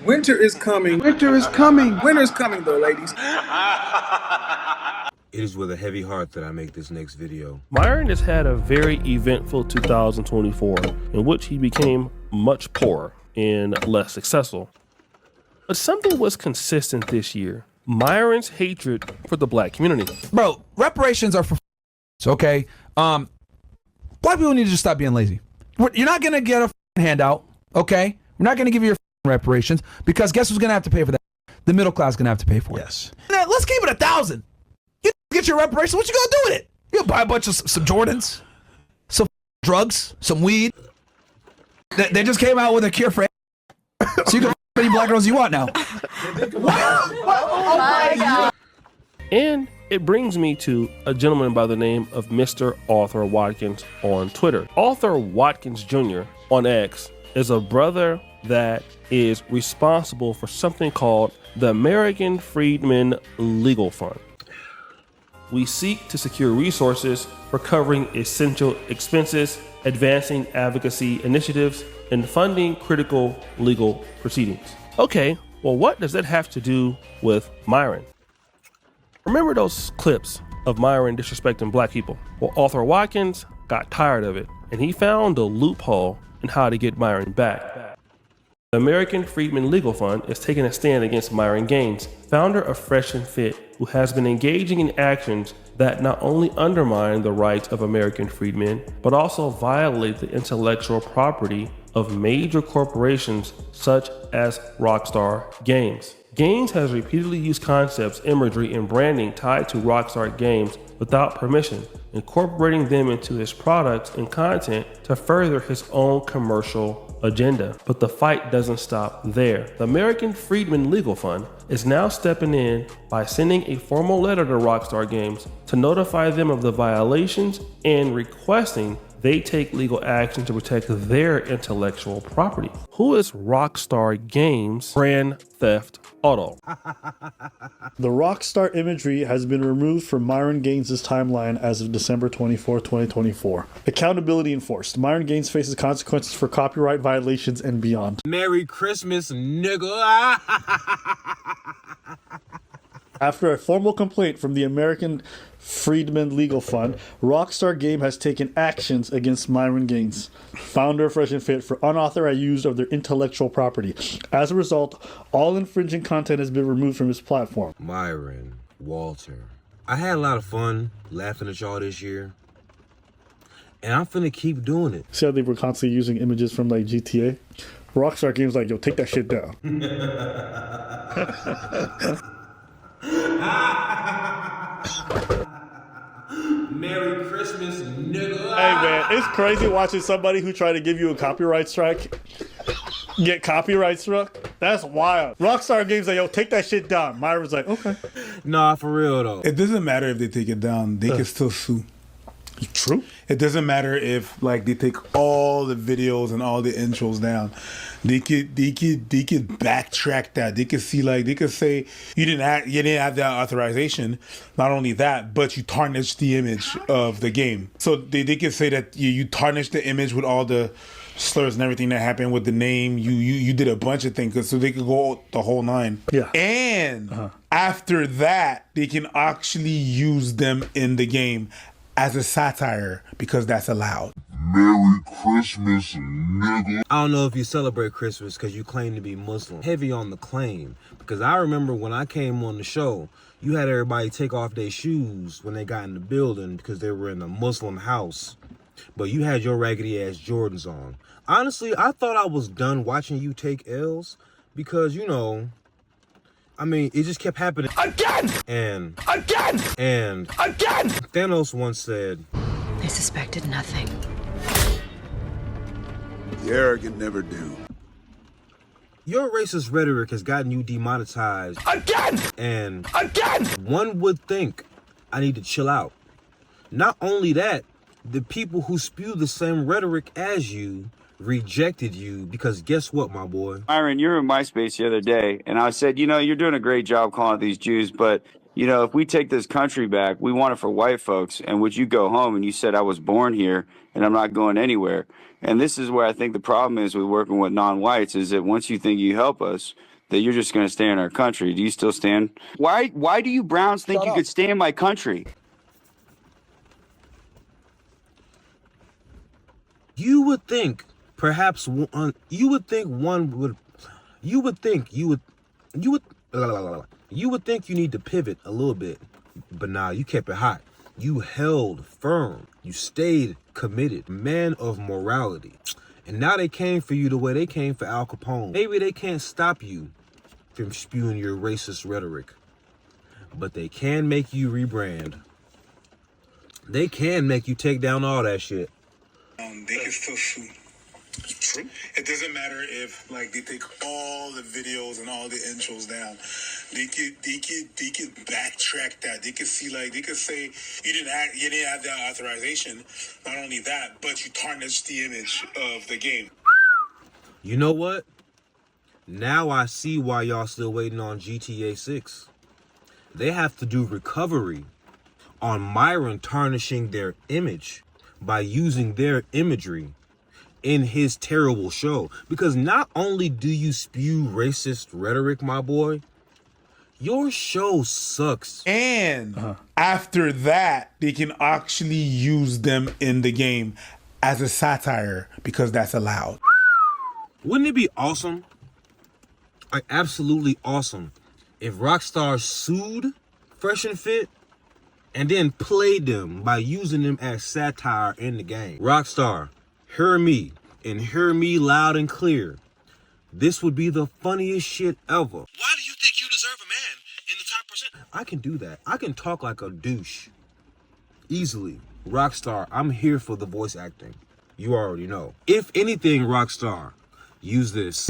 Winter is coming. Winter is coming. Winter's coming, though, ladies. It is with a heavy heart that I make this next video. Myron has had a very eventful 2024 in which he became much poorer and less successful. But something was consistent this year: Myron's hatred for the black community. Bro, reparations are for okay? Black people need to just stop being lazy. You're not gonna get a handout, okay? We're not gonna give you your reparations because guess who's gonna have to pay for that? The middle class is gonna have to pay for it. Yes. Now, let's keep it 1,000. You get your reparations. What you gonna do with it? You gonna buy a bunch of some Jordans, some drugs, some weed. They just came out with a cure for so you can any black girls you want now. Oh my God. And it brings me to a gentleman by the name of Mr. Arthur Watkins on Twitter. Arthur Watkins Jr. on X is a brother that is responsible for something called the American Freedmen Legal Fund. We seek to secure resources for covering essential expenses, advancing advocacy initiatives, and funding critical legal proceedings. Okay, well, what does that have to do with Myron? Remember those clips of Myron disrespecting black people? Well, Arthur Watkins got tired of it, and he found a loophole in how to get Myron back. The American Freedmen Legal Fund is taking a stand against Myron Gaines, founder of Fresh&Fit, who has been engaging in actions that not only undermine the rights of American freedmen, but also violate the intellectual property of major corporations such as Rockstar Games. Gaines has repeatedly used concepts, imagery, and branding tied to Rockstar Games without permission, incorporating them into his products and content to further his own commercial agenda. But the fight doesn't stop there. The American Freedmen Legal Fund is now stepping in by sending a formal letter to Rockstar Games to notify them of the violations and requesting they take legal action to protect their intellectual property. Who is Rockstar Games Grand Theft Auto? The Rockstar imagery has been removed from Myron Gaines' timeline as of December 24, 2024. Accountability enforced. Myron Gaines faces consequences for copyright violations and beyond. Merry Christmas, nigga. After a formal complaint from the American Freedmen Legal Fund, Rockstar Game has taken actions against Myron Gaines, founder of Fresh&Fit, for unauthorized use of their intellectual property. As a result, all infringing content has been removed from his platform. Myron, Walter, I had a lot of fun laughing at y'all this year, and I'm finna keep doing it. See how they were constantly using images from like GTA? Rockstar Game's like, yo, take that shit down. Merry Christmas, nigga. Hey man, it's crazy watching somebody who tried to give you a copyright strike get copyright struck. That's wild. Rockstar Games like, yo, take that shit down. Myron's like, okay. Nah, for real though. It doesn't matter if they take it down. They can still sue. True. It doesn't matter if like they take all the videos and all the intros down. They could backtrack that. They could see like they could say you didn't have that authorization. Not only that, but you tarnished the image of the game. So they could say that you tarnished the image with all the slurs and everything that happened with the name. You did a bunch of things, so they could go the whole nine. Yeah. And after that, they can actually use them in the game as a satire because that's allowed. Merry Christmas, nigga. I don't know if you celebrate Christmas because you claim to be Muslim. Heavy on the claim. Because I remember when I came on the show, you had everybody take off their shoes when they got in the building because they were in a Muslim house. But you had your raggedy ass Jordans on. Honestly, I thought I was done watching you take L's because, you know, I mean, it just kept happening. Again! And Thanos once said, They suspected nothing. The arrogant never do. your racist rhetoric has gotten you demonetized. Again! And Again! one would think I need to chill out. Not only that, the people who spew the same rhetoric as you rejected you because guess what, my boy? Myron, you were in MySpace the other day, and I said, you know, you're doing a great job calling it these Jews, but, you know, if we take this country back, we want it for white folks. And would you go home? And you said, I was born here, and I'm not going anywhere. And this is where I think the problem is with working with non-whites, is that once you think you help us, that you're just going to stay in our country. Do you still stand? Why do you Browns think you could stay in my country? You would think perhaps you would think you need to pivot a little bit, but nah, you kept it hot. You held firm. You stayed committed. Man of morality. And now they came for you the way they came for Al Capone. Maybe they can't stop you from spewing your racist rhetoric, but they can make you rebrand. They can make you take down all that shit. They can still shoot. True. It doesn't matter if like they take all the videos and all the intros down. They could backtrack that. They could see like they could say you didn't have that authorization. Not only that, but you tarnished the image of the game. You know what? Now I see why y'all still waiting on GTA 6. They have to do recovery on Myron tarnishing their image by using their imagery in his terrible show. Because not only do you spew racist rhetoric, my boy, your show sucks. And after that, they can actually use them in the game as a satire because that's allowed. Wouldn't it be awesome? Like, absolutely awesome if Rockstar sued Fresh and Fit and then played them by using them as satire in the game. Rockstar, hear me, and hear me loud and clear. This would be the funniest shit ever. Why do you think you deserve a man in the top percent? I can do that. I can talk like a douche. Easily. Rockstar, I'm here for the voice acting. You already know. If anything, Rockstar, use this.